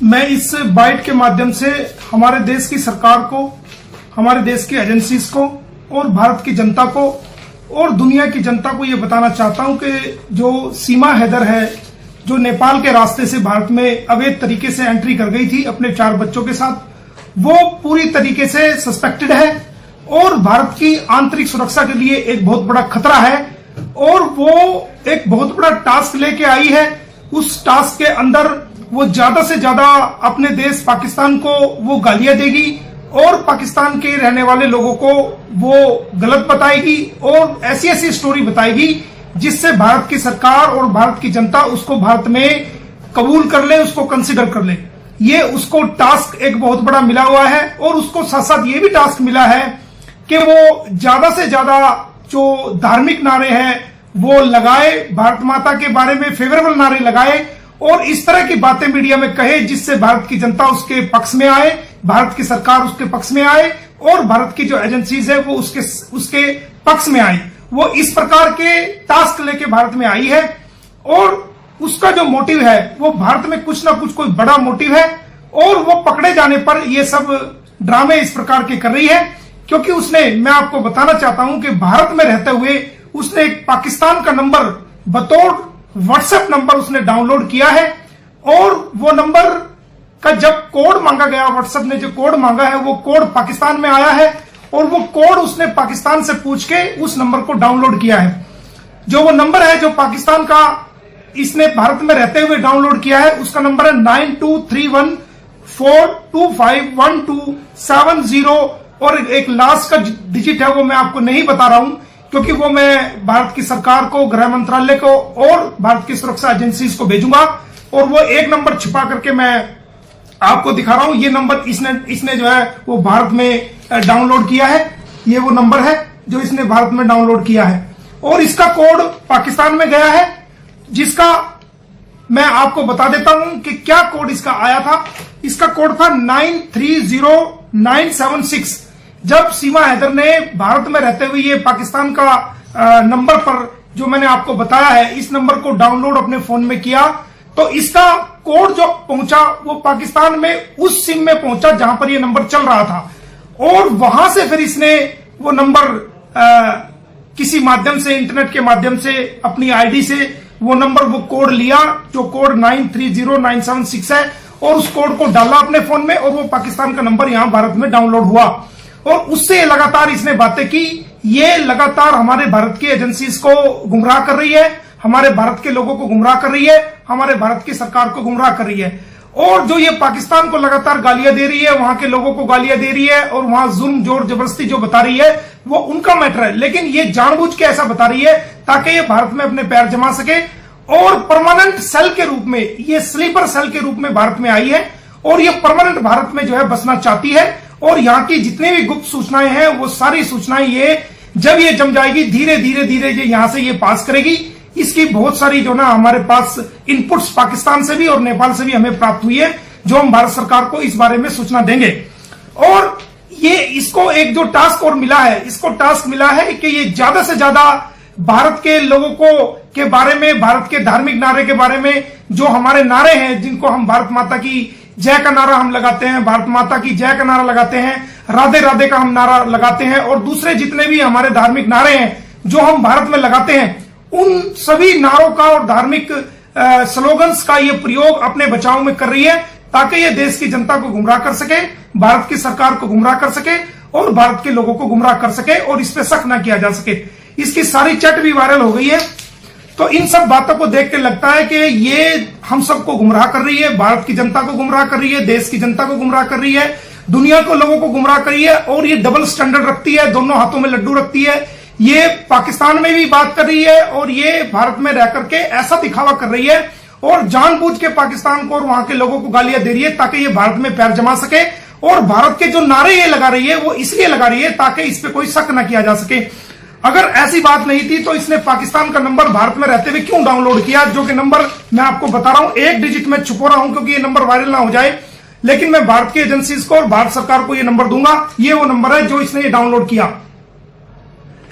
मैं इस बाइट के माध्यम से हमारे देश की सरकार को, हमारे देश की एजेंसीज को और भारत की जनता को और दुनिया की जनता को ये बताना चाहता हूं कि जो सीमा हैदर है, जो नेपाल के रास्ते से भारत में अवैध तरीके से एंट्री कर गई थी अपने 4 बच्चों के साथ, वो पूरी तरीके से सस्पेक्टेड है और भारत की आंतरिक सुरक्षा के लिए एक बहुत बड़ा खतरा है और वो एक बहुत बड़ा टास्क लेके आई है। उस टास्क के अंदर वो ज्यादा से ज्यादा अपने देश पाकिस्तान को वो गालियां देगी और पाकिस्तान के रहने वाले लोगों को वो गलत बताएगी और ऐसी ऐसी स्टोरी बताएगी जिससे भारत की सरकार और भारत की जनता उसको भारत में कबूल कर ले, उसको कंसिडर कर ले। ये उसको टास्क एक बहुत बड़ा मिला हुआ है और उसको साथ साथ ये भी टास्क मिला है कि वो ज्यादा से ज्यादा जो धार्मिक नारे हैं वो लगाए, भारत माता के बारे में फेवरेबल नारे लगाए और इस तरह की बातें मीडिया में कहे जिससे भारत की जनता उसके पक्ष में आए, भारत की सरकार उसके पक्ष में आए और भारत की जो एजेंसीज है वो उसके पक्ष में आए। वो इस प्रकार के टास्क लेके भारत में आई है और उसका जो मोटिव है वो भारत में कुछ ना कुछ कोई बड़ा मोटिव है और वो पकड़े जाने पर ये सब ड्रामे इस प्रकार के कर रही है क्योंकि उसने, मैं आपको बताना चाहता हूं कि भारत में रहते हुए उसने एक पाकिस्तान का नंबर बतौर व्हाट्सएप नंबर उसने डाउनलोड किया है और वो नंबर का जब कोड मांगा गया, व्हाट्सएप ने जो कोड मांगा है वो कोड पाकिस्तान में आया है और वो कोड उसने पाकिस्तान से पूछ के उस नंबर को डाउनलोड किया है। जो वो नंबर है जो पाकिस्तान का इसने भारत में रहते हुए डाउनलोड किया है उसका नंबर है 9231425170 और एक लास्ट का डिजिट है वो मैं आपको नहीं बता रहा हूं क्योंकि वो मैं भारत की सरकार को, गृह मंत्रालय को और भारत की सुरक्षा एजेंसीज को भेजूंगा और वो एक नंबर छिपा करके मैं आपको दिखा रहा हूं। ये नंबर इसने जो है वो भारत में डाउनलोड किया है। ये वो नंबर है जो इसने भारत में डाउनलोड किया है और इसका कोड पाकिस्तान में गया है जिसका मैं आपको बता देता हूं कि क्या कोड इसका आया था। इसका कोड था 930976। जब सीमा हैदर ने भारत में रहते हुए ये पाकिस्तान का नंबर पर जो मैंने आपको बताया है इस नंबर को डाउनलोड अपने फोन में किया तो इसका कोड जो पहुंचा वो पाकिस्तान में उस सिम में पहुंचा जहां पर ये नंबर चल रहा था और वहां से फिर इसने वो नंबर किसी माध्यम से, इंटरनेट के माध्यम से, अपनी आईडी से वो नंबर, वो कोड लिया जो कोड 930976 है और उस कोड को डाला अपने फोन में और वो पाकिस्तान का नंबर यहां भारत में डाउनलोड हुआ और उससे लगातार इसने बातें की। ये लगातार हमारे भारत की एजेंसीज को गुमराह कर रही है, हमारे भारत के लोगों को गुमराह कर रही है, हमारे भारत की सरकार को गुमराह कर रही है और जो ये पाकिस्तान को लगातार गालियां दे रही है, वहां के लोगों को गालियां दे रही है और वहां जुल्म, जोर जबरदस्ती जो बता रही है वो उनका मैटर है, लेकिन ये जानबूझ के ऐसा बता रही है ताकि ये भारत में अपने पैर जमा सके और परमानेंट सेल के रूप में, ये स्लीपर सेल के रूप में भारत में आई है और ये परमानेंट भारत में जो है बसना चाहती है और यहाँ की जितनी भी गुप्त सूचनाएं हैं वो सारी सूचनाएं ये जब ये जम जाएगी धीरे धीरे धीरे ये यहां से ये पास करेगी। इसकी बहुत सारी जो ना हमारे पास इनपुट्स पाकिस्तान से भी और नेपाल से भी हमें प्राप्त हुई है जो हम भारत सरकार को इस बारे में सूचना देंगे। और ये इसको एक जो टास्क और मिला है, इसको टास्क मिला है कि ये ज्यादा से ज्यादा भारत के लोगों को के बारे में, भारत के धार्मिक नारे के बारे में, जो हमारे नारे हैं जिनको हम भारत माता की जय का नारा हम लगाते हैं, भारत माता की जय का नारा लगाते हैं, राधे राधे का हम नारा लगाते हैं और दूसरे जितने भी हमारे धार्मिक नारे हैं जो हम भारत में लगाते हैं उन सभी नारों का और धार्मिक स्लोगन्स का ये प्रयोग अपने बचाव में कर रही है ताकि ये देश की जनता को गुमराह कर सके, भारत की सरकार को गुमराह कर सके और भारत के लोगों को गुमराह कर सके और इस पे शक न किया जा सके। इसकी सारी चैट भी वायरल हो गई है। तो इन सब बातों को देख के लगता है कि ये हम सबको गुमराह कर रही है, भारत की जनता को गुमराह कर रही है, देश की जनता को गुमराह कर रही है, दुनिया को, लोगों को गुमराह कर रही है और ये डबल स्टैंडर्ड रखती है, दोनों हाथों में लड्डू रखती है। ये पाकिस्तान में भी बात कर रही है और ये भारत में रह करके ऐसा दिखावा कर रही है और जानबूझ के पाकिस्तान को और वहां के लोगों को गालियां दे रही है ताकि ये भारत में पैर जमा सके और भारत के जो नारे ये लगा रही है वो इसलिए लगा रही है ताकि इस पे कोई शक न किया जा सके। अगर ऐसी बात नहीं थी तो इसने पाकिस्तान का नंबर भारत में रहते हुए क्यों डाउनलोड किया, जो कि नंबर मैं आपको बता रहा हूं, एक डिजिट में छुपा रहा हूं क्योंकि ये नंबर वायरल ना हो जाए, लेकिन मैं भारत की एजेंसीज को और भारत सरकार को ये नंबर दूंगा। ये वो नंबर है जो इसने ये डाउनलोड किया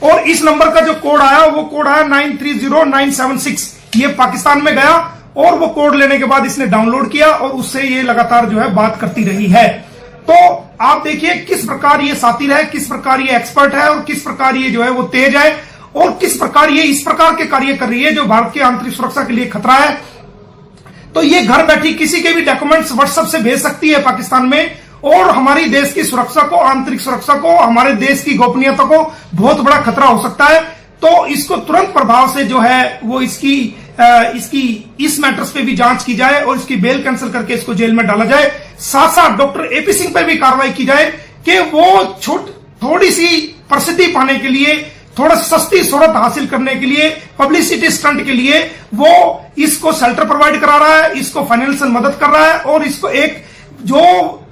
और इस नंबर का जो कोड आया वो कोड आया 930976। ये पाकिस्तान में गया और वो कोड लेने के बाद इसने डाउनलोड किया और उससे ये लगातार जो है बात करती रही है। तो आप देखिए किस प्रकार ये सातिर है, किस प्रकार ये एक्सपर्ट है और किस प्रकार ये जो है वो तेज है और किस प्रकार ये इस प्रकार के कार्य कर रही है जो भारत की आंतरिक सुरक्षा के लिए खतरा है। तो ये घर बैठी किसी के भी डॉक्यूमेंट्स व्हाट्सएप से भेज सकती है पाकिस्तान में और हमारी देश की सुरक्षा को, आंतरिक सुरक्षा को, हमारे देश की गोपनीयता को बहुत बड़ा खतरा हो सकता है। तो इसको तुरंत प्रभाव से जो है वो इसकी इस मैटर्स पे भी जांच की जाए और इसकी बेल कैंसिल करके इसको जेल में डाला जाए। साथ साथ डॉक्टर एपी सिंह पर भी कार्रवाई की जाए कि वो थोड़ी सी प्रसिद्धि पाने के लिए, थोड़ा सस्ती शोहरत हासिल करने के लिए, पब्लिसिटी स्टंट के लिए वो इसको शेल्टर प्रोवाइड करा रहा है, इसको फाइनेंशियल मदद कर रहा है और इसको एक जो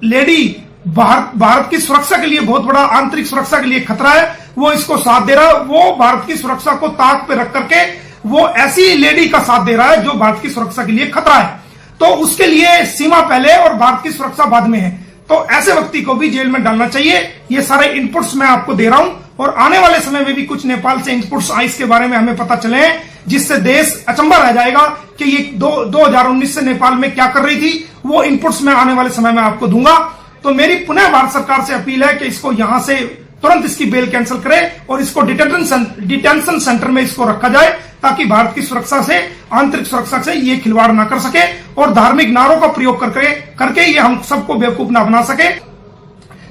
लेडी भारत की सुरक्षा के लिए बहुत बड़ा, आंतरिक सुरक्षा के लिए खतरा है, वो इसको साथ दे रहा है। वो भारत की सुरक्षा को ताक पे रख करके वो ऐसी लेडी का साथ दे रहा है जो भारत की सुरक्षा के लिए खतरा है। तो उसके लिए सीमा पहले और भारत की सुरक्षा बाद में है। तो ऐसे व्यक्ति को भी जेल में डालना चाहिए। ये सारे इनपुट्स मैं आपको दे रहा हूं और आने वाले समय में भी कुछ नेपाल से इनपुट्स आए इसके बारे में हमें पता चले हैं, जिससे देश अचंभा रह जाएगा कि ये 2019 से नेपाल में क्या कर रही थी। वो इनपुट्स मैं आने वाले समय में आपको दूंगा। तो मेरी पुनः भारत सरकार से अपील है कि इसको यहां से तुरंत इसकी बेल कैंसिल करे और इसको डिटेंशन सेंटर में इसको रखा जाए ताकि भारत की सुरक्षा से, आंतरिक सुरक्षा से ये खिलवाड़ ना कर सके और धार्मिक नारों का प्रयोग करके ये हम सबको बेवकूफ ना बना सके।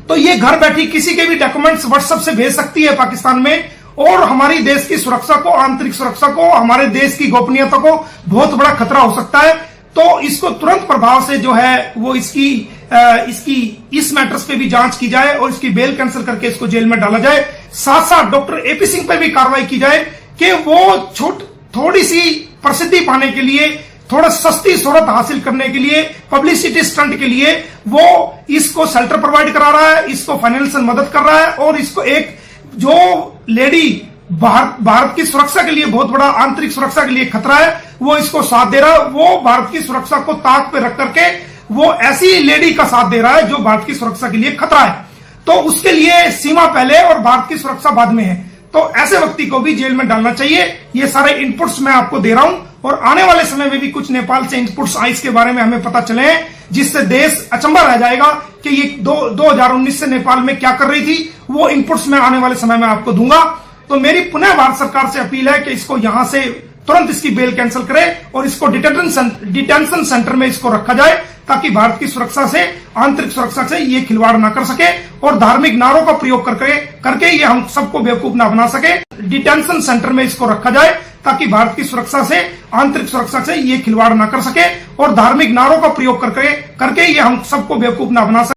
तो ये घर बैठी किसी के भी डॉक्यूमेंट्स व्हाट्सएप से भेज सकती है पाकिस्तान में और हमारी देश की सुरक्षा को, आंतरिक सुरक्षा को, हमारे देश की गोपनीयता को बहुत बड़ा खतरा हो सकता है। तो इसको तुरंत प्रभाव से जो है वो इसकी इस मैटर्स पे भी जांच की जाए और इसकी बेल कैंसिल करके इसको जेल में डाला जाए। साथ साथ डॉक्टर एपी सिंह पर भी कार्रवाई की जाए कि वो थोड़ी सी प्रसिद्धि पाने के लिए, थोड़ा सस्ती शोहरत हासिल करने के लिए, पब्लिसिटी स्टंट के लिए वो इसको शेल्टर प्रोवाइड करा रहा है, इसको फाइनेंशियल मदद कर रहा है और इसको एक जो लेडी भारत की सुरक्षा के लिए बहुत बड़ा, आंतरिक सुरक्षा के लिए खतरा है, वो इसको साथ दे रहा है। वो भारत की सुरक्षा को ताक पे रख करके वो ऐसी लेडी का साथ दे रहा है जो भारत की सुरक्षा के लिए खतरा है। तो उसके लिए सीमा पहले और भारत की सुरक्षा बाद में है। तो ऐसे व्यक्ति को भी जेल में डालना चाहिए। ये सारे इनपुट्स मैं आपको दे रहा हूं और आने वाले समय में भी कुछ नेपाल से इनपुट्स आए इसके बारे में हमें पता चले हैं, जिससे देश अचंभा रह जाएगा कि ये 2019 से नेपाल में क्या कर रही थी। वो इनपुट्स मैं आने वाले समय में आपको दूंगा। तो मेरी पुनः भारत सरकार से अपील है कि इसको यहां से तुरंत इसकी बेल कैंसिल करे और इसको डिटेंशन सेंटर में इसको रखा जाए ताकि भारत की सुरक्षा से, आंतरिक सुरक्षा से ये खिलवाड़ ना कर सके और धार्मिक नारों का प्रयोग करके ये हम सबको बेवकूफ ना बना सके। डिटेंशन सेंटर में इसको रखा जाए ताकि भारत की सुरक्षा से, आंतरिक सुरक्षा से ये खिलवाड़ ना कर सके और धार्मिक नारों का प्रयोग करके ये हम सबको बेवकूफ ना बना सके।